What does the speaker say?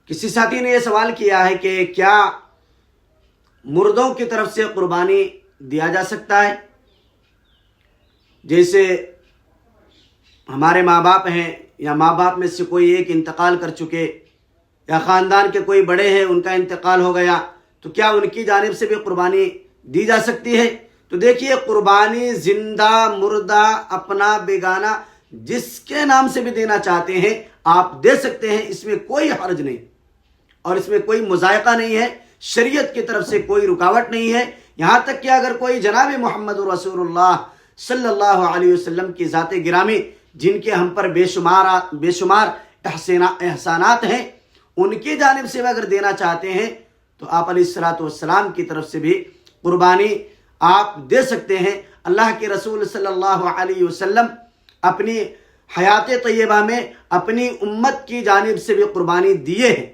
کسی ساتھی نے یہ سوال کیا ہے کہ کیا مردوں کی طرف سے قربانی دیا جا سکتا ہے؟ جیسے ہمارے ماں باپ ہیں یا ماں باپ میں سے کوئی ایک انتقال کر چکے یا خاندان کے کوئی بڑے ہیں ان کا انتقال ہو گیا، تو کیا ان کی جانب سے بھی قربانی دی جا سکتی ہے؟ تو دیکھیے، قربانی زندہ مردہ اپنا بیگانہ جس کے نام سے بھی دینا چاہتے ہیں آپ دے سکتے ہیں، اس میں کوئی حرج نہیں اور اس میں کوئی مضائقہ نہیں ہے، شریعت کی طرف سے کوئی رکاوٹ نہیں ہے۔ یہاں تک کہ اگر کوئی جناب محمد رسول اللہ صلی اللہ علیہ وسلم کی ذات گرامی جن کے ہم پر بے شمار احسانات ہیں، ان کی جانب سے اگر دینا چاہتے ہیں تو آپ علیہ الصلوۃ والسلام کی طرف سے بھی قربانی آپ دے سکتے ہیں۔ اللہ کے رسول صلی اللہ علیہ وسلم اپنی حیات طیبہ میں اپنی امت کی جانب سے بھی قربانی دیے ہیں۔